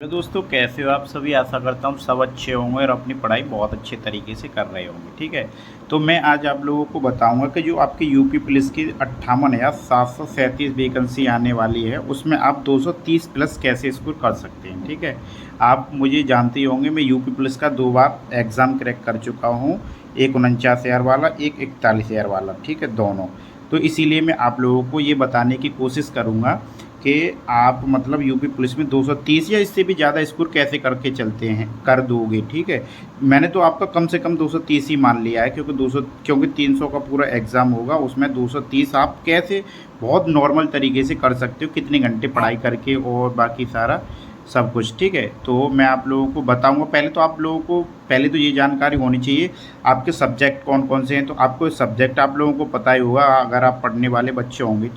Hello दोस्तों, कैसे हो आप सभी। आशा करता हूँ सब अच्छे होंगे और अपनी पढ़ाई बहुत अच्छे तरीके से कर रहे होंगे। ठीक है, तो मैं आज आप लोगों को बताऊंगा कि जो आपकी यूपी पुलिस की 58,737 वैकेंसी आने वाली है, उसमें आप 230 प्लस कैसे स्कोर कर सकते हैं। ठीक है, आप मुझे जानते ही होंगे, मैं यूपी पुलिस का 2 बार एग्ज़ाम क्रैक कर चुका हूँ। एक 49,000 वाला, एक 41,000 वाला। ठीक है, दोनों। तो इसीलिए मैं आप लोगों को ये बताने की कोशिश करूँगा कि आप मतलब यूपी पुलिस में 230 या इससे भी ज़्यादा स्कोर कैसे करके चलते हैं, कर दोगे। ठीक है, मैंने तो आपका कम से कम 230 ही मान लिया है, क्योंकि 300 का पूरा एग्ज़ाम होगा, उसमें 230 आप कैसे बहुत नॉर्मल तरीके से कर सकते हो, कितने घंटे पढ़ाई करके और बाकी सारा सब कुछ। ठीक है, तो मैं आप लोगों को बताऊंगा। पहले तो आप लोगों को पहले तो ये जानकारी होनी चाहिए आपके सब्जेक्ट कौन कौन से हैं। तो आपको सब्जेक्ट आप लोगों को पता ही होगा, अगर आप पढ़ने वाले बच्चे होंगे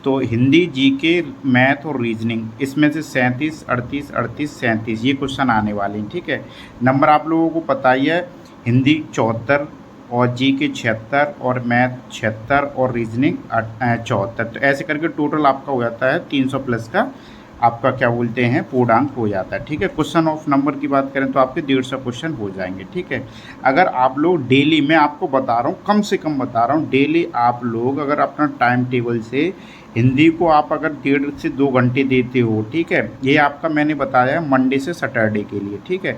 तो हिंदी, जीके, मैथ और रीजनिंग, इसमें से 37, 38, 38, 37 ये क्वेश्चन आने वाले हैं। ठीक है, नंबर आप लोगों को पता ही है, हिंदी 74 और जीके 76 और मैथ 76 और रीजनिंग 74। तो ऐसे करके टोटल आपका हो जाता है 300 प्लस का, आपका क्या बोलते हैं, पूर्णांक हो जाता है। ठीक है, क्वेश्चन ऑफ नंबर की बात करें तो आपके 150 क्वेश्चन हो जाएंगे। ठीक है, अगर आप लोग डेली, मैं आपको बता रहा हूँ, कम से कम बता रहा हूँ, डेली आप लोग अगर अपना टाइम टेबल से हिंदी को आप अगर 1.5 से 2 घंटे देते हो। ठीक है, ये आपका मैंने बताया मंडे से सैटरडे के लिए। ठीक है,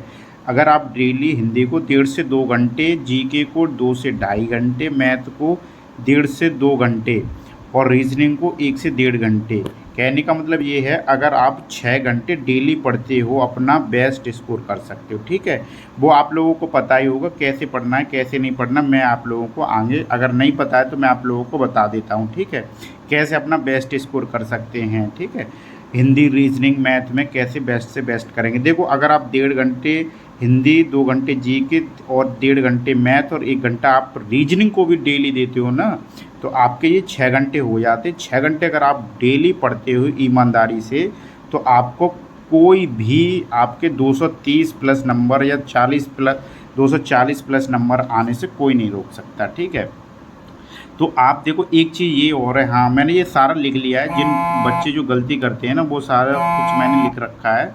अगर आप डेली हिंदी को 1.5 से 2 घंटे, जीके को 2 से ढाई घंटे, मैथ को 1.5 से 2 घंटे और रीजनिंग को 1 से 1.5 घंटे, कहने का मतलब ये है, अगर आप 6 घंटे डेली पढ़ते हो अपना बेस्ट स्कोर कर सकते हो। ठीक है, वो आप लोगों को पता ही होगा कैसे पढ़ना है कैसे नहीं पढ़ना। मैं आप लोगों को आगे, अगर नहीं पता है तो मैं आप लोगों को बता देता हूँ। ठीक है, कैसे अपना बेस्ट स्कोर कर सकते हैं। ठीक है, हिंदी, रीजनिंग, मैथ में कैसे बेस्ट से बेस्ट करेंगे। देखो, अगर आप 1.5 घंटे हिंदी, 2 घंटे जीके और 1.5 घंटे मैथ और 1 घंटा आप रीजनिंग को भी डेली देते हो ना, तो आपके ये 6 घंटे हो जाते। 6 घंटे अगर आप डेली पढ़ते हो ईमानदारी से, तो आपको कोई भी आपके 230 प्लस नंबर या 240 प्लस नंबर आने से कोई नहीं रोक सकता। ठीक है, तो आप देखो, एक चीज़ ये और है, हाँ मैंने ये सारा लिख लिया है, जिन बच्चे जो गलती करते हैं ना, वो सारा कुछ मैंने लिख रखा है।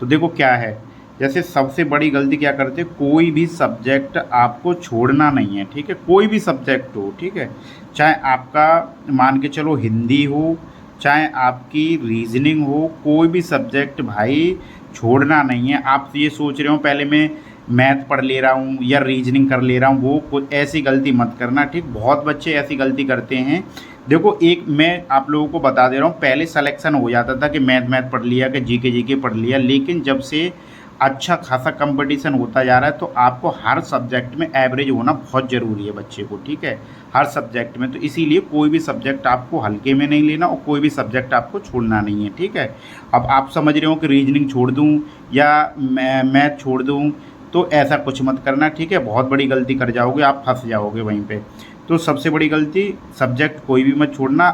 तो देखो क्या है, जैसे सबसे बड़ी गलती क्या करते हैं, कोई भी सब्जेक्ट आपको छोड़ना नहीं है। ठीक है, कोई भी सब्जेक्ट हो। ठीक है, चाहे आपका मान के चलो हिंदी हो, चाहे आपकी रीजनिंग हो, कोई भी सब्जेक्ट भाई छोड़ना नहीं है। आप ये सोच रहे हो पहले मैं मैथ पढ़ ले रहा हूँ या रीजनिंग कर ले रहा हूँ, वो कोई ऐसी गलती मत करना। ठीक, बहुत बच्चे ऐसी गलती करते हैं। देखो, एक मैं आप लोगों को बता दे रहा हूँ, पहले सिलेक्शन हो जाता था कि मैथ मैथ पढ़ लिया, कि जीके जीके पढ़ लिया, लेकिन जब से अच्छा खासा कंपटीशन होता जा रहा है, तो आपको हर सब्जेक्ट में एवरेज होना बहुत ज़रूरी है बच्चे को। ठीक है, हर सब्जेक्ट में, तो इसीलिए कोई भी सब्जेक्ट आपको हल्के में नहीं लेना और कोई भी सब्जेक्ट आपको छोड़ना नहीं है। ठीक है, अब आप समझ रहे हो कि रीजनिंग छोड़ दूँ या मैथ छोड़ दूँ, तो ऐसा कुछ मत करना। ठीक है, बहुत बड़ी गलती कर जाओगे, आप फंस जाओगे वहीं पे। तो सबसे बड़ी गलती, सब्जेक्ट कोई भी मत छोड़ना।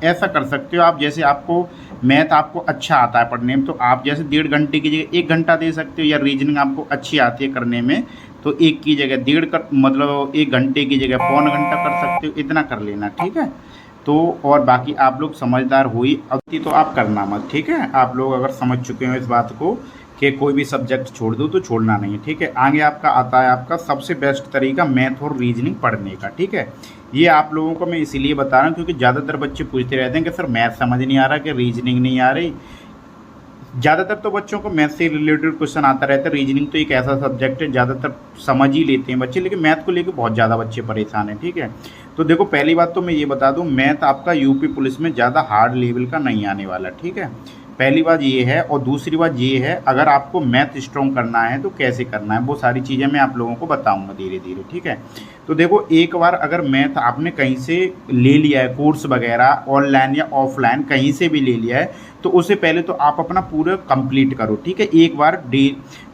ऐसा कर सकते हो आप, जैसे आपको मैथ आपको अच्छा आता है पढ़ने में, तो आप जैसे 1.5 घंटे की जगह 1 घंटा दे सकते हो, या रीजनिंग आपको अच्छी आती है करने में, तो एक की जगह डेढ़ कर, मतलब 1 घंटे की जगह पौन घंटा कर सकते हो, इतना कर लेना। ठीक है, तो और बाकी आप लोग समझदार हो ही, अति तो आप करना मत। ठीक है, आप लोग अगर समझ चुके हो इस बात को कि कोई भी सब्जेक्ट छोड़ दो तो छोड़ना नहीं है। ठीक है, आगे आपका आता है आपका सबसे बेस्ट तरीका मैथ और रीजनिंग पढ़ने का। ठीक है, ये आप लोगों को मैं इसीलिए बता रहा हूँ क्योंकि ज़्यादातर बच्चे पूछते रहते हैं कि सर मैथ समझ नहीं आ रहा, कि रीजनिंग नहीं आ रही। ज़्यादातर तो बच्चों को मैथ से रिलेटेड क्वेश्चन आता रहता है। रीजनिंग तो एक ऐसा सब्जेक्ट है ज़्यादातर समझ ही लेते हैं बच्चे, लेकिन मैथ को लेकर बहुत ज़्यादा बच्चे परेशान हैं। ठीक है, तो देखो, पहली बात तो मैं ये बता दूं, मैथ आपका यूपी पुलिस में ज़्यादा हार्ड लेवल का नहीं आने वाला। ठीक है, पहली बात ये है, और दूसरी बात ये है, अगर आपको मैथ स्ट्रॉन्ग करना है तो कैसे करना है, वो सारी चीज़ें मैं आप लोगों को बताऊंगा धीरे धीरे। ठीक है, तो देखो, एक बार अगर मैथ आपने कहीं से ले लिया है, कोर्स वगैरह ऑनलाइन या ऑफलाइन कहीं से भी ले लिया है, तो उससे पहले तो आप अपना पूरा कंप्लीट करो। ठीक है, एक बार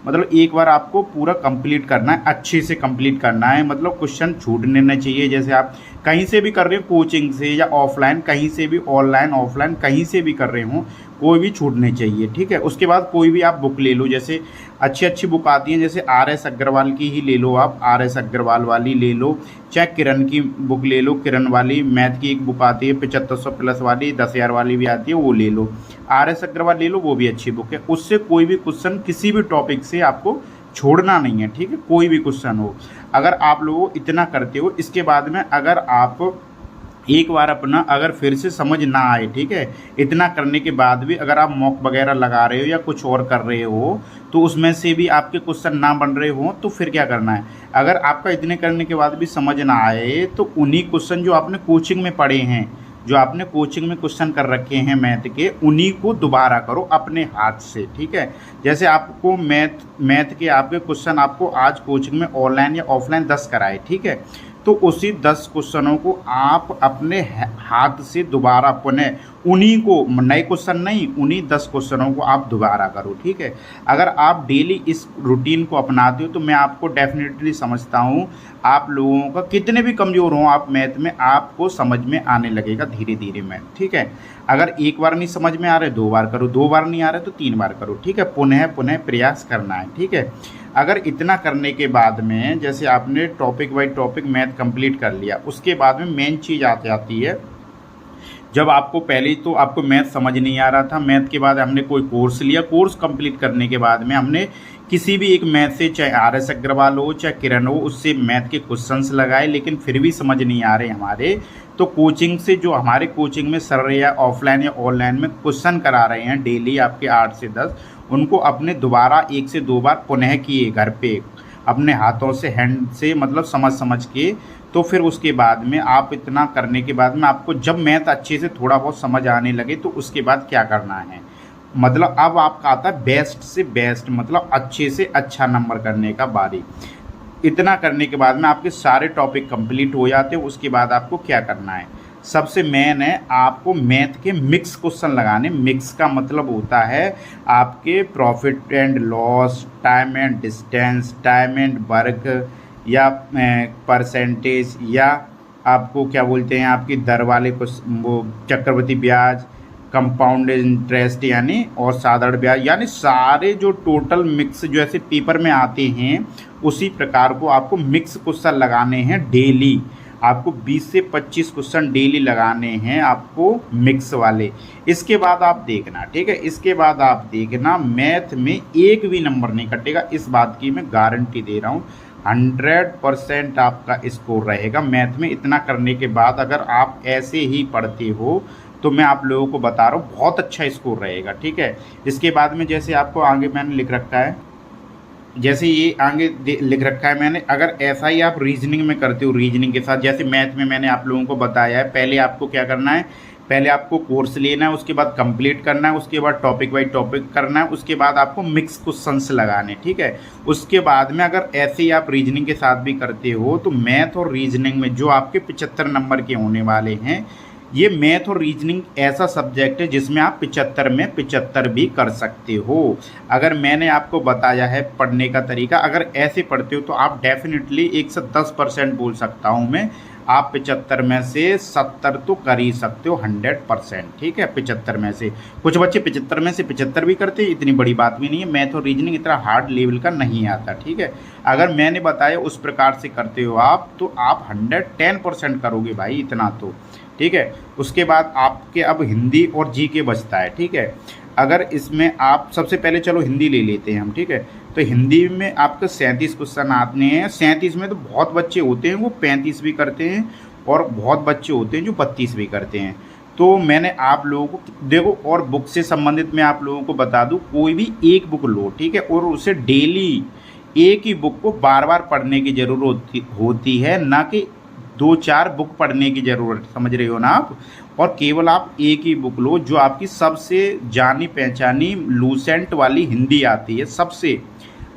मतलब एक बार आपको पूरा कंप्लीट करना है, अच्छे से कंप्लीट करना है, मतलब क्वेश्चन छूटने नहीं चाहिए। जैसे आप कहीं से भी कर रहे हो, कोचिंग से या ऑफलाइन कहीं से भी, ऑनलाइन ऑफलाइन कहीं से भी कर रहे हो, कोई भी छूट नहीं चाहिए, ठीक है। उसके बाद कोई भी आप बुक ले लो, जैसे अच्छी अच्छी बुक आती हैं, जैसे RS अग्रवाल की ही ले लो आप, RS अग्रवाल वाली ले लो, चाहे किरण की बुक ले लो, किरण वाली मैथ की एक बुक आती है 7500 प्लस वाली, 10,000 वाली भी आती है, वो ले लो। RS अग्रवाल ले लो, वो भी अच्छी बुक है। उससे कोई भी क्वेश्चन किसी भी टॉपिक से आपको छोड़ना नहीं है, ठीक है, कोई भी क्वेश्चन हो। अगर आप लोग इतना करते हो, इसके बाद में अगर आप एक बार अपना अगर फिर से समझ ना आए, ठीक है, इतना करने के बाद भी अगर आप मॉक वगैरह लगा रहे हो या कुछ और कर रहे हो, तो उसमें से भी आपके क्वेश्चन ना बन रहे हो, तो फिर क्या करना है। अगर आपका इतने करने के बाद भी समझ ना आए, तो उन्हीं क्वेश्चन जो आपने कोचिंग में पढ़े हैं, जो आपने कोचिंग में क्वेश्चन कर रखे हैं मैथ के, उन्हीं को दोबारा करो अपने हाथ से, ठीक है। जैसे आपको मैथ के आपके क्वेश्चन आपको आज कोचिंग में ऑनलाइन या ऑफलाइन 10 कराए, ठीक है, तो उसी 10 क्वेश्चनों को आप अपने हाथ से दोबारा पुनः उन्हीं को, नए क्वेश्चन नहीं, उन्हीं 10 क्वेश्चनों को आप दोबारा करो, ठीक है। अगर आप डेली इस रूटीन को अपनाते हो, तो मैं आपको डेफिनेटली समझता हूँ आप लोगों का कितने भी कमज़ोर हों आप मैथ में, आपको समझ में आने लगेगा धीरे धीरे मैथ, ठीक है। अगर एक बार नहीं समझ में आ रहे 2 बार करो, 2 बार नहीं आ रहे तो 3 बार करो, ठीक है। पुनः पुनः प्रयास करना है, ठीक है। अगर इतना करने के बाद में जैसे आपने topic by topic math complete कर लिया, उसके बाद में मेन चीज़ आती है, जब आपको पहले तो आपको मैथ समझ नहीं आ रहा था, मैथ के बाद हमने कोई कोर्स लिया, कोर्स कंप्लीट करने के बाद में हमने किसी भी एक मैथ से, चाहे RS अग्रवाल हो चाहे किरण हो, उससे मैथ के क्वेश्चंस लगाए, लेकिन फिर भी समझ नहीं आ रहे हमारे, तो कोचिंग से, जो हमारे कोचिंग में सर या ऑफलाइन या ऑनलाइन में क्वेश्चन करा रहे हैं डेली आपके 8 से 10, उनको अपने दोबारा 1 से 2 बार पुनः किए घर पे अपने हाथों से, हैंड से, मतलब समझ के, तो फिर उसके बाद में आप इतना करने के बाद में आपको जब मैथ अच्छे से थोड़ा बहुत समझ आने लगे, तो उसके बाद क्या करना है, मतलब अब आपका आता है बेस्ट से बेस्ट, मतलब अच्छे से अच्छा नंबर करने का बारी। इतना करने के बाद में आपके सारे टॉपिक कंप्लीट हो जाते हैं। उसके बाद आपको क्या करना है, सबसे मेन है आपको मैथ के मिक्स क्वेश्चन लगाने। मिक्स का मतलब होता है आपके profit and loss, time and distance, time and work, या परसेंटेज, या आपको क्या बोलते हैं आपकी दर वाले वो चक्रवृद्धि ब्याज, कंपाउंड इंटरेस्ट यानी, और साधारण ब्याज, यानी सारे जो टोटल मिक्स जो ऐसे पेपर में आते हैं, उसी प्रकार को आपको मिक्स क्वेश्चन लगाने हैं डेली। आपको 20 से 25 क्वेश्चन डेली लगाने हैं आपको मिक्स वाले। इसके बाद आप देखना, ठीक है, इसके बाद आप देखना मैथ में एक भी नंबर नहीं कटेगा, इस बात की मैं गारंटी दे रहा हूँ। 100% आपका स्कोर रहेगा मैथ में। इतना करने के बाद अगर आप ऐसे ही पढ़ते हो, तो मैं आप लोगों को बता रहा हूँ बहुत अच्छा स्कोर रहेगा, ठीक है। इसके बाद में जैसे आपको आगे मैंने लिख रखा है, जैसे ये आगे लिख रखा है मैंने, अगर ऐसा ही आप रीजनिंग में करते हो, रीजनिंग के साथ, जैसे मैथ में मैंने आप लोगों को बताया है, पहले आपको क्या करना है, पहले आपको कोर्स लेना है, उसके बाद कंप्लीट करना है, उसके बाद टॉपिक बाई टॉपिक करना है, उसके बाद आपको मिक्स क्वेश्चंस लगाने, ठीक है। उसके बाद में अगर ऐसे ही आप रीजनिंग के साथ भी करते हो, तो मैथ और रीजनिंग में जो आपके 75 नंबर के होने वाले हैं, ये मैथ और रीजनिंग ऐसा सब्जेक्ट है जिसमें आप 75 में 75 भी कर सकते हो। अगर मैंने आपको बताया है पढ़ने का तरीका, अगर ऐसे पढ़ते हो तो आप डेफिनेटली 110% बोल सकता हूँ मैं, आप 75 में से 70 तो कर ही सकते हो 100%, ठीक है। 75 में से कुछ बच्चे 75 में से 75 भी करते हैं, इतनी बड़ी बात भी नहीं है। मैथ और रीजनिंग इतना हार्ड लेवल का नहीं आता, ठीक है। अगर मैंने बताया उस प्रकार से करते हो आप, तो आप 110% करोगे भाई, इतना तो, ठीक है। उसके बाद आपके अब हिंदी और जीके बचता है, ठीक है। अगर इसमें आप सबसे पहले चलो हिंदी ले लेते हैं हम, ठीक है। तो हिंदी में आपके 37 क्वेश्चन आते हैं। 37 में तो बहुत बच्चे होते हैं वो 35 भी करते हैं, और बहुत बच्चे होते हैं जो 32 भी करते हैं। तो मैंने आप लोगों को देखो, और बुक से संबंधित मैं आप लोगों को बता दूं, कोई भी एक बुक लो, ठीक है, और उसे डेली एक ही बुक को बार बार पढ़ने की ज़रूरत होती है, ना कि 2-4 बुक पढ़ने की ज़रूरत, समझ रहे हो ना आप। और केवल आप एक ही बुक लो जो आपकी सबसे जानी पहचानी लूसेंट वाली हिंदी आती है, सबसे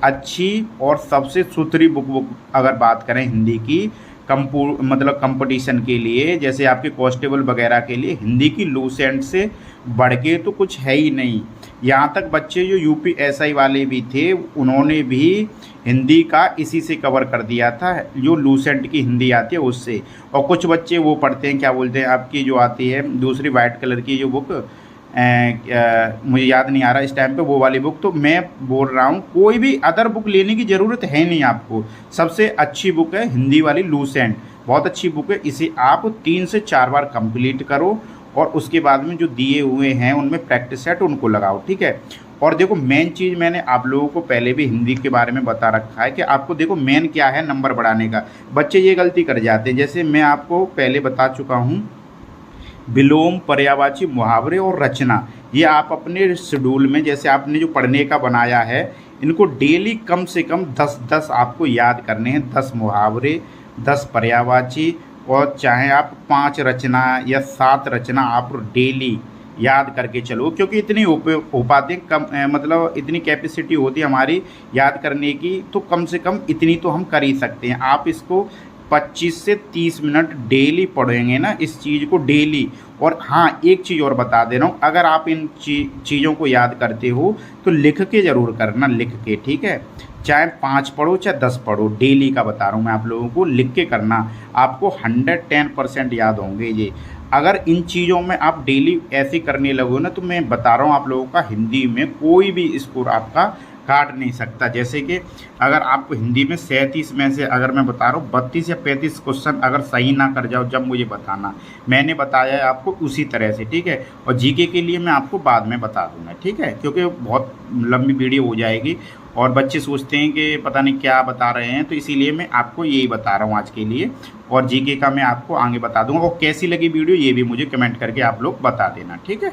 अच्छी और सबसे सुथरी बुक अगर बात करें हिंदी की, मतलब कंपटीशन के लिए, जैसे आपके कांस्टेबल वगैरह के लिए, हिंदी की लूसेंट से बढ़ के तो कुछ है ही नहीं। यहाँ तक बच्चे जो UPSI वाले भी थे, उन्होंने भी हिंदी का इसी से कवर कर दिया था, जो लूसेंट की हिंदी आती है उससे। और कुछ बच्चे वो पढ़ते हैं, क्या बोलते हैं आपकी जो आती है दूसरी वाइट कलर की जो बुक, मुझे याद नहीं आ रहा इस टाइम पे वो वाली बुक। तो मैं बोल रहा हूँ कोई भी अदर बुक लेने की ज़रूरत है नहीं आपको। सबसे अच्छी बुक है हिंदी वाली लूसेंट, बहुत अच्छी बुक है। इसे आप 3 से 4 बार कंप्लीट करो और उसके बाद में जो दिए हुए हैं उनमें प्रैक्टिस सेट उनको लगाओ, ठीक है। और देखो मेन चीज़ मैंने आप लोगों को पहले भी हिंदी के बारे में बता रखा है कि आपको देखो मेन क्या है नंबर बढ़ाने का। बच्चे ये गलती कर जाते हैं, जैसे मैं आपको पहले बता चुका हूँ, विलोम, पर्यायवाची, मुहावरे और रचना, ये आप अपने शेड्यूल में जैसे आपने जो पढ़ने का बनाया है इनको डेली कम से कम 10-10 आपको याद करने हैं। 10 मुहावरे, 10 पर्यायवाची और चाहे आप 5 रचना या 7 रचना आप डेली याद करके चलो, क्योंकि इतनी हो पाते कम मतलब इतनी कैपेसिटी होती है हमारी याद करने की, तो कम से कम इतनी तो हम कर ही सकते हैं। आप इसको 25 से 30 मिनट डेली पढ़ेंगे ना इस चीज़ को डेली। और हाँ एक चीज़ और बता दे रहा हूँ, अगर आप इन चीज़ों को याद करते हो तो लिख के ज़रूर करना, लिख के, ठीक है। चाहे 5 पढ़ो चाहे 10 पढ़ो, डेली का बता रहा हूँ मैं आप लोगों को, लिख के करना, आपको 110% याद होंगे ये। अगर इन चीज़ों में आप डेली ऐसे करने लगो ना तो मैं बता रहा हूँ आप लोगों का हिंदी में कोई भी स्कोर आपका काट नहीं सकता। जैसे कि अगर आपको हिंदी में 37 में से अगर मैं बता रहा हूँ 32 या 35 क्वेश्चन अगर सही ना कर जाओ जब मुझे बताना, मैंने बताया है आपको उसी तरह से, ठीक है। और जीके के लिए मैं आपको बाद में बता दूंगा, ठीक है, क्योंकि बहुत लंबी वीडियो हो जाएगी और बच्चे सोचते हैं कि पता नहीं क्या बता रहे हैं, तो इसीलिए मैं आपको यही बता रहा हूँ आज के लिए। और जीके का मैं आपको आगे बता दूंगा। और कैसी लगी वीडियो ये भी मुझे कमेंट करके आप लोग बता देना, ठीक है।